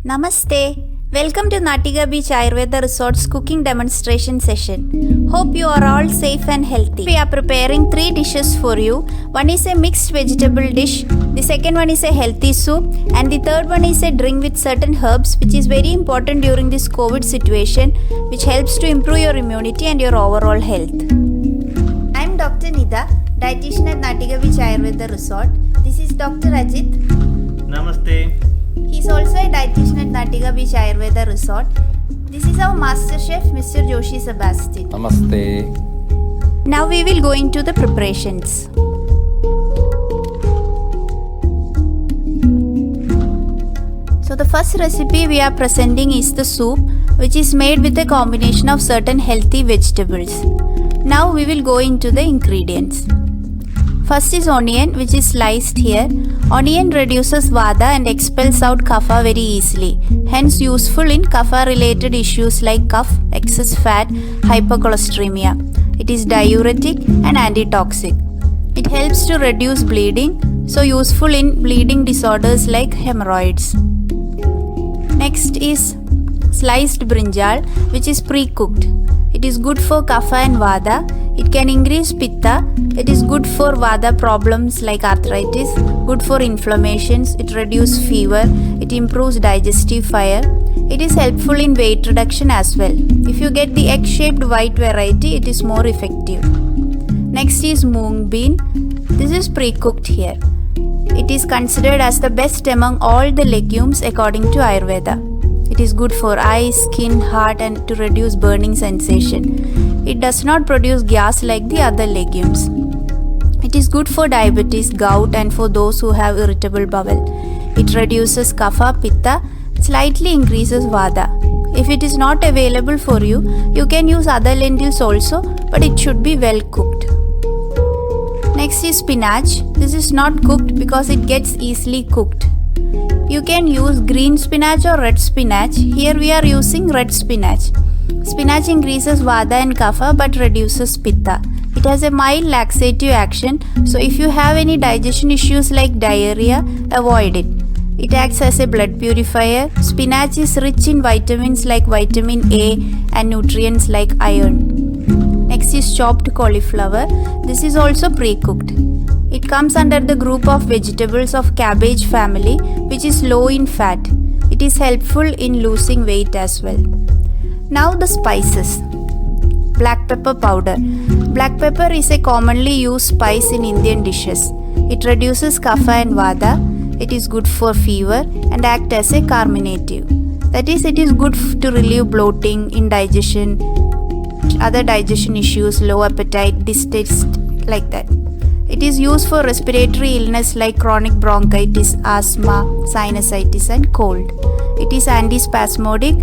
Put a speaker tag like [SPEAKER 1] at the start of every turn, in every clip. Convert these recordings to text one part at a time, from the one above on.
[SPEAKER 1] Namaste. Welcome to Natika Beach Ayurveda Resort's cooking demonstration session. Hope you are all safe and healthy. We are preparing 3 dishes for you. One is a mixed vegetable dish, the second one is a healthy soup, and the third one is a drink with certain herbs which is very important during this COVID situation, which helps to improve your immunity and your overall health. I am Dr. Nida, dietitian at Natika Beach Ayurveda Resort. This is Dr. Ajit.
[SPEAKER 2] Namaste.
[SPEAKER 1] He is also a dietitian at Natika Beach Ayurveda Resort. This is our master chef, Mr. Joshi Sebastian.
[SPEAKER 3] Namaste.
[SPEAKER 1] Now we will go into the preparations. So the first recipe we are presenting is the soup, which is made with a combination of certain healthy vegetables. Now we will go into the ingredients. First is onion, which is sliced here. Onion reduces vata and expels out kapha very easily, hence useful in kapha related issues like cough, excess fat, hypercholesteremia. It is diuretic and antitoxic. It helps to reduce bleeding, so useful in bleeding disorders like hemorrhoids. Next is sliced brinjal, which is pre-cooked. It is good for kapha and vata. It can increase pitta. It is good for vata problems like arthritis, good for inflammations, it reduces fever, it improves digestive fire. It is helpful in weight reduction as well. If you get the egg-shaped white variety, it is more effective. Next is moong bean. This is pre-cooked here. It is considered as the best among all the legumes according to Ayurveda. It is good for eyes, skin, heart and to reduce burning sensation. It does not produce gas like the other legumes. It is good for diabetes, gout and for those who have irritable bowel. It reduces kapha, pitta, slightly increases vata. If it is not available for you, you can use other lentils also, but it should be well cooked. Next is spinach. This is not cooked because it gets easily cooked. You can use green spinach or red spinach. Here we are using red spinach. Spinach increases vata and kapha but reduces pitta. It has a mild laxative action, so if you have any digestion issues like diarrhea, avoid it. It acts as a blood purifier. Spinach is rich in vitamins like vitamin A and nutrients like iron. Next is chopped cauliflower. This is also pre-cooked. It comes under the group of vegetables of cabbage family, which is low in fat. It is helpful in losing weight as well. Now the spices. Black pepper powder. Black pepper is a commonly used spice in Indian dishes. It reduces kapha and vata. It is good for fever and act as a carminative. That is, it is good to relieve bloating, indigestion, other digestion issues, low appetite, distaste, like that. It is used for respiratory illness like chronic bronchitis, asthma, sinusitis and cold. It is antispasmodic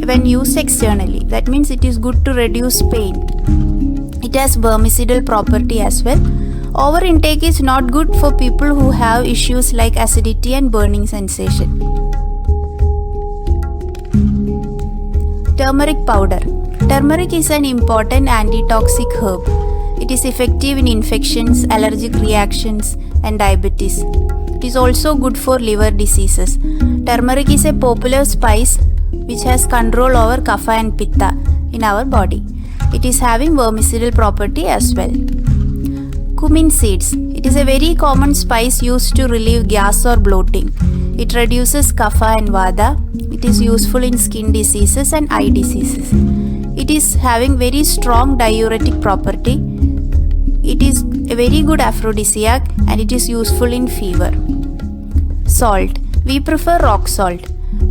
[SPEAKER 1] when used externally. That means it is good to reduce pain. It has vermicidal property as well. Over intake is not good for people who have issues like acidity and burning sensation. Turmeric powder. Turmeric is an important antitoxic herb. It is effective in infections, allergic reactions and diabetes. It is also good for liver diseases. Turmeric is a popular spice which has control over kapha and pitta in our body. It is having vermicidal property as well. Cumin seeds. It is a very common spice used to relieve gas or bloating. It reduces kapha and vata. It is useful in skin diseases and eye diseases. It is having very strong diuretic property. It is a very good aphrodisiac and it is useful in fever. Salt. We prefer rock salt.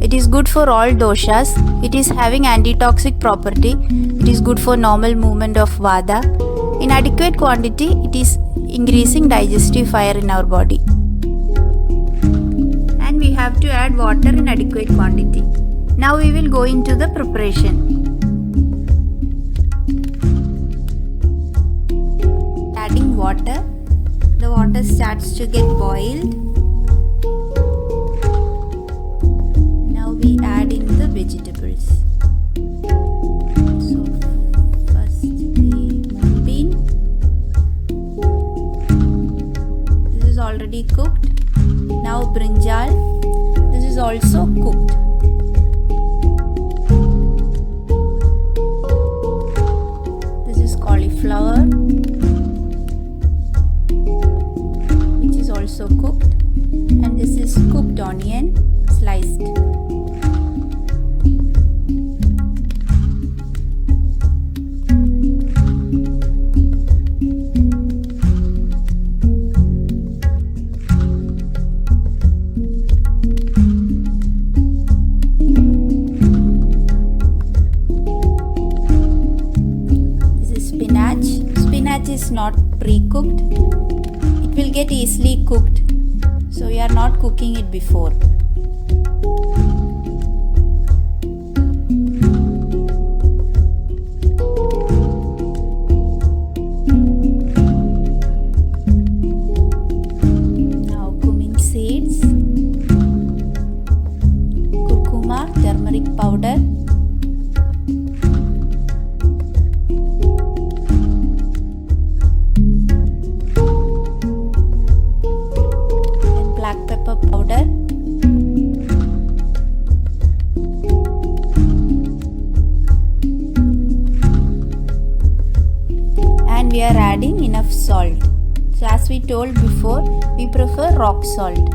[SPEAKER 1] It is good for all doshas. It is having antitoxic property. It is good for normal movement of vata. In adequate quantity, it is increasing digestive fire in our body. And we have to add water in adequate quantity. Now we will go into the preparation. Adding water. The water starts to get boiled. Now we add in the vegetables. So first the moong bean. This is already cooked. Now brinjal. This is is also cooked. This is cauliflower, which is also cooked, and this is cooked onion sliced. Spinach is not pre-cooked. It will get easily cooked, so we are not cooking it before. Now cumin seeds, curcuma, turmeric powder, powder, and we are adding enough salt. So as we told before, we prefer rock salt,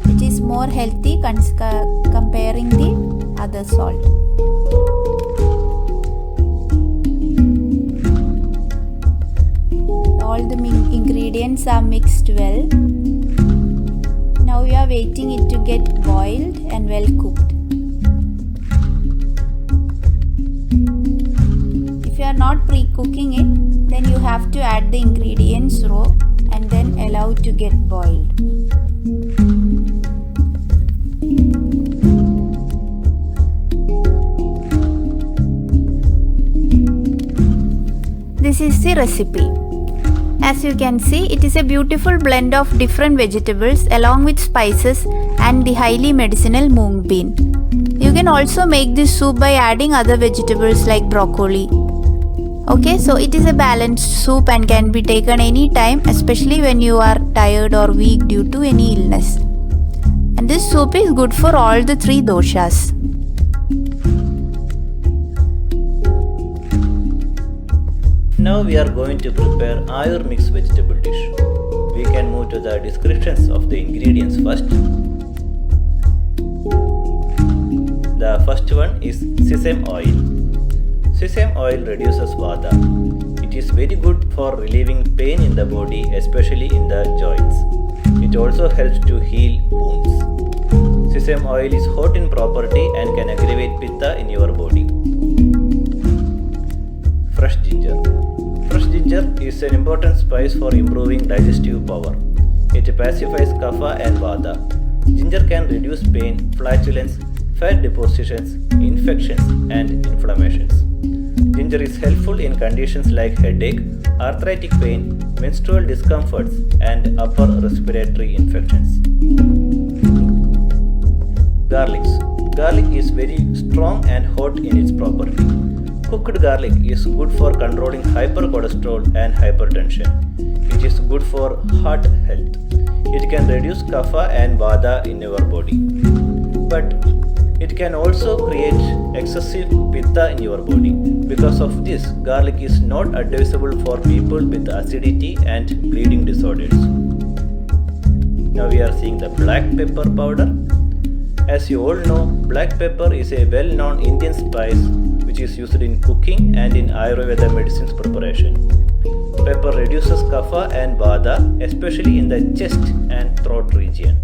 [SPEAKER 1] which is more healthy comparing the other salt. All the ingredients are mixed well. Now we are waiting it to get boiled and well cooked. If you are not pre-cooking it, then you have to add the ingredients raw and then allow it to get boiled. This is the recipe. As you can see, it is a beautiful blend of different vegetables along with spices and the highly medicinal mung bean. You can also make this soup by adding other vegetables like broccoli. Okay, so it is a balanced soup and can be taken anytime, especially when you are tired or weak due to any illness. And this soup is good for all the three doshas.
[SPEAKER 2] Now we are going to prepare Ayur mixed vegetable dish. We can move to the descriptions of the ingredients first. The first one is sesame oil. Sesame oil reduces vata. It is very good for relieving pain in the body, especially in the joints. It also helps to heal wounds. Sesame oil is hot in property and can aggravate pitta in your body. Fresh ginger. Fresh ginger is an important spice for improving digestive power. It pacifies kapha and vata. Ginger can reduce pain, flatulence, fat depositions, infections, and inflammations. Ginger is helpful in conditions like headache, arthritic pain, menstrual discomforts, and upper respiratory infections. Garlics. Garlic is very strong and hot in its property. Cooked garlic is good for controlling hypercholesterol and hypertension. It is good for heart health. It can reduce kapha and vata in your body. But it can also create excessive pitta in your body. Because of this, garlic is not advisable for people with acidity and bleeding disorders. Now we are seeing the black pepper powder. As you all know, black pepper is a well-known Indian spice which is used in cooking and in Ayurveda medicines preparation. Pepper reduces kapha and vata, especially in the chest and throat region.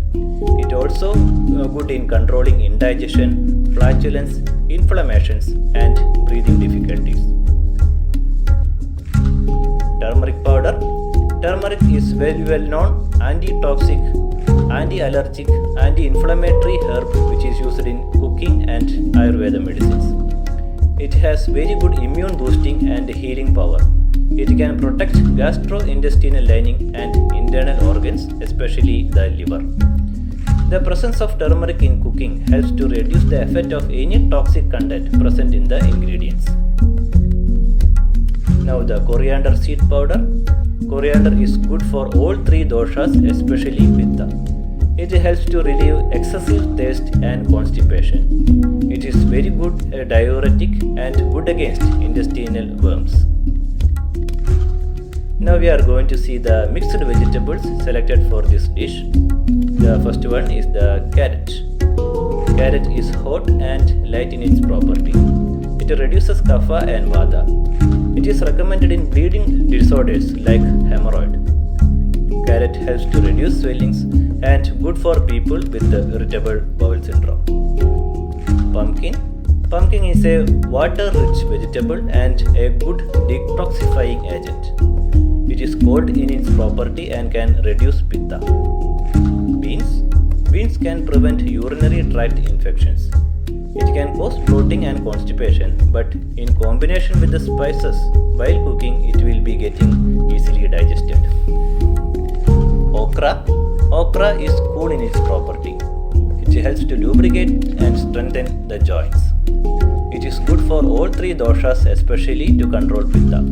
[SPEAKER 2] It also good in controlling indigestion, flatulence, inflammations, and breathing difficulties. Turmeric powder. Turmeric is very well known anti-toxic, anti-allergic, anti-inflammatory herb which is used in cooking and Ayurveda medicines. It has very good immune boosting and healing power. It can protect gastrointestinal lining and internal organs, especially the liver. The presence of turmeric in cooking helps to reduce the effect of any toxic content present in the ingredients. Now the coriander seed powder. Coriander is good for all three doshas, especially pitta. It helps to relieve excessive thirst and constipation. It is very good diuretic and good against intestinal worms. Now we are going to see the mixed vegetables selected for this dish. The first one is the carrot. Carrot is hot and light in its property. It reduces kapha and vata. It is recommended in bleeding disorders like hemorrhoid. Carrot helps to reduce swellings and good for people with irritable bowel syndrome. Pumpkin. Pumpkin is a water-rich vegetable and a good detoxifying agent. It is cold in its property and can reduce pitta. Beans. Beans can prevent urinary tract infections. It can cause bloating and constipation, but in combination with the spices while cooking, it will be getting easily digested. Okra. Okra is cool in its property. It helps to lubricate and strengthen the joints. It is good for all three doshas, especially to control pitta.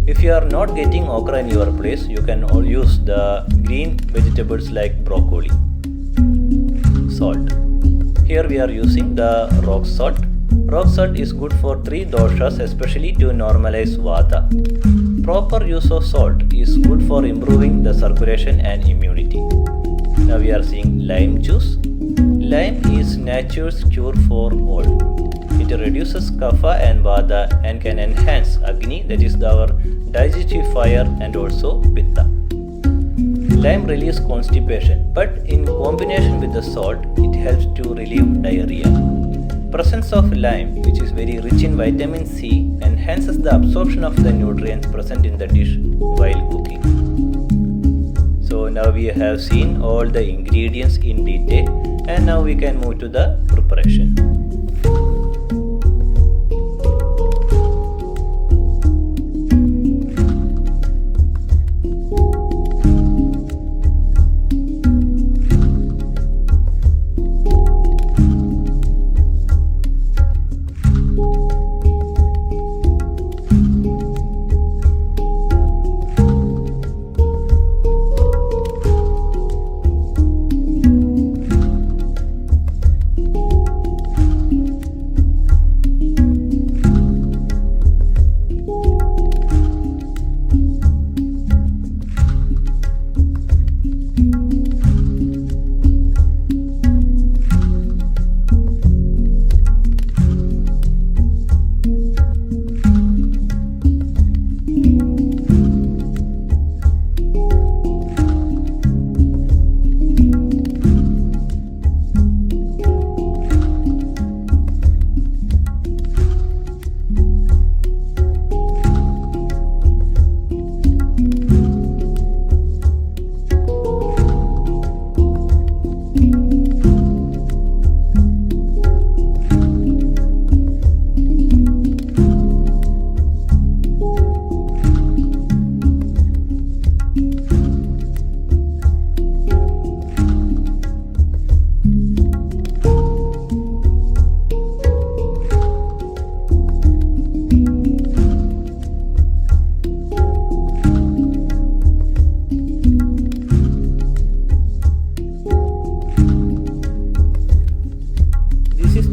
[SPEAKER 2] If you are not getting okra in your place, you can use the green vegetables like broccoli. Salt. Here we are using the rock salt. Rock salt is good for three doshas, especially to normalize vata. Proper use of salt is good for improving the circulation and immunity. Now we are seeing lime juice. Lime is nature's cure for all. It reduces kapha and vata and can enhance agni, that is our digestive fire, and also pitta. Lime relieves constipation, but in combination with the salt, it helps to relieve diarrhea. Presence of lime, which is very rich in vitamin C, enhances the absorption of the nutrients present in the dish while cooking. So now we have seen all the ingredients in detail, and now we can move to the preparation.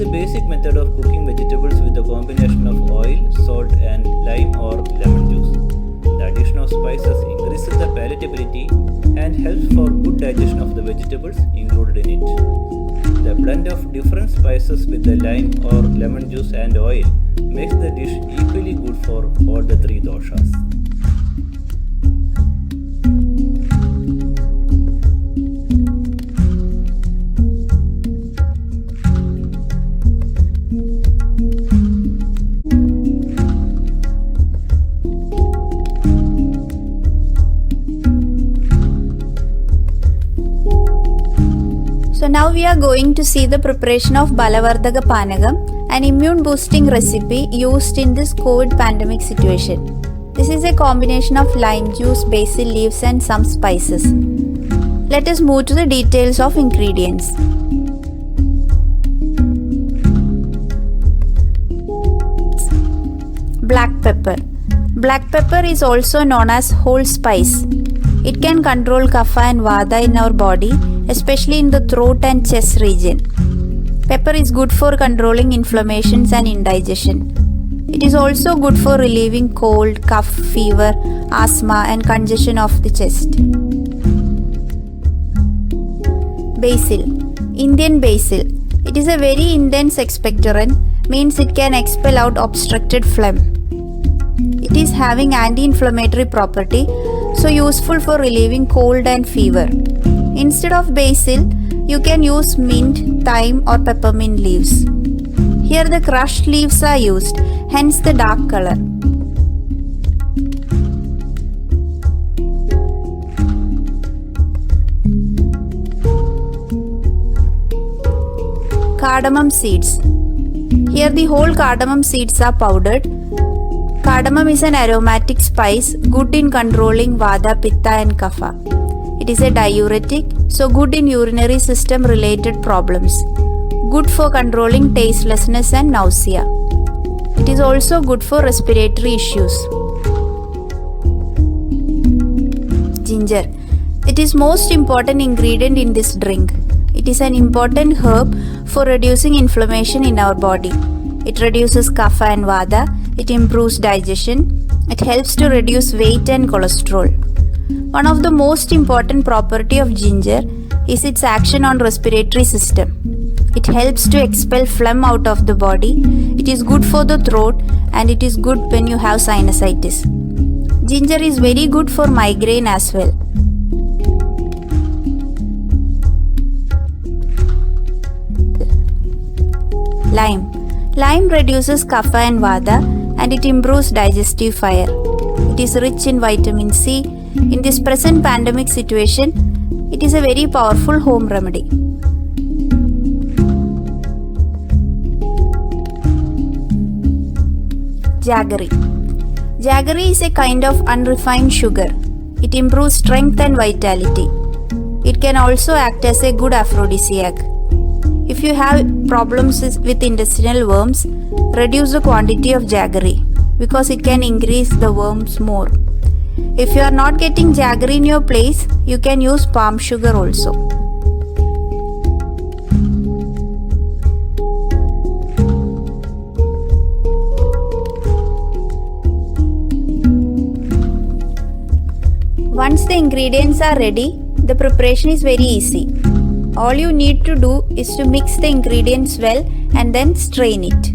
[SPEAKER 2] The basic method of cooking vegetables with a combination of oil, salt and lime or lemon juice. The addition of spices increases the palatability and helps for good digestion of the vegetables included in it. The blend of different spices with the lime or lemon juice and oil makes the dish equally good for all the three doshas.
[SPEAKER 1] So now we are going to see the preparation of Balavardhaka Panakam, an immune boosting recipe used in this COVID pandemic situation. This is a combination of lime juice, basil leaves and some spices. Let us move to the details of ingredients. Black pepper. Black pepper is also known as whole spice. It can control kapha and vata in our body especially in the throat and chest region. Pepper is good for controlling inflammations and indigestion. It is also good for relieving cold, cough, fever, asthma and congestion of the chest. Basil. Indian basil. It is a very intense expectorant, means it can expel out obstructed phlegm. It is having anti-inflammatory property, so useful for relieving cold and fever. Instead of basil, you can use mint, thyme or peppermint leaves. Here the crushed leaves are used, hence the dark color. Cardamom seeds. Here the whole cardamom seeds are powdered. Cardamom is an aromatic spice, good in controlling Vata, Pitta and Kapha. It is a diuretic, so good in urinary system related problems. Good for controlling tastelessness and nausea. It is also good for respiratory issues. Ginger. It is most important ingredient in this drink. It is an important herb for reducing inflammation in our body. It reduces kapha and vata, it improves digestion, it helps to reduce weight and cholesterol. One of the most important property of ginger is its action on respiratory system. It helps to expel phlegm out of the body, it is good for the throat and it is good when you have sinusitis. Ginger is very good for migraine as well. Lime. Lime reduces kapha and vata and it improves digestive fire. It is rich in vitamin C. In this present pandemic situation, it is a very powerful home remedy. Jaggery. Jaggery is a kind of unrefined sugar. It improves strength and vitality. It can also act as a good aphrodisiac. If you have problems with intestinal worms, reduce the quantity of jaggery because it can increase the worms more. If you are not getting jaggery in your place, you can use palm sugar also. Once the ingredients are ready, the preparation is very easy. All you need to do is to mix the ingredients well and then strain it.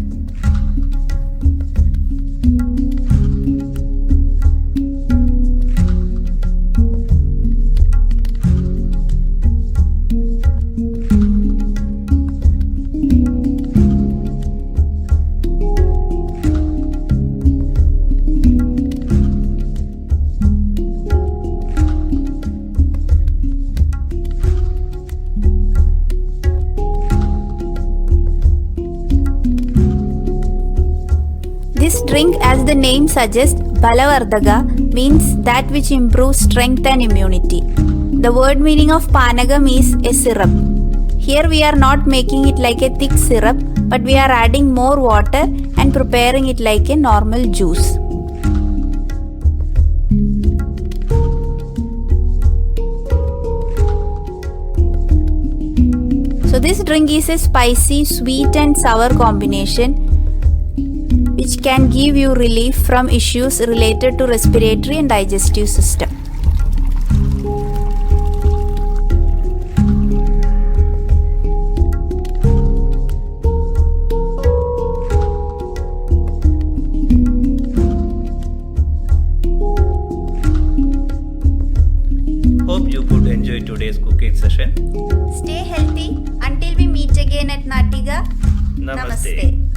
[SPEAKER 1] This drink, as the name suggests, Balavardhaka, means that which improves strength and immunity. The word meaning of Panagam is a syrup. Here we are not making it like a thick syrup, but we are adding more water and preparing it like a normal juice. So this drink is a spicy, sweet and sour combination which can give you relief from issues related to respiratory and digestive system.
[SPEAKER 2] Hope you could enjoy today's cooking session.
[SPEAKER 1] Stay healthy until we meet again at Natiga.
[SPEAKER 2] Namaste.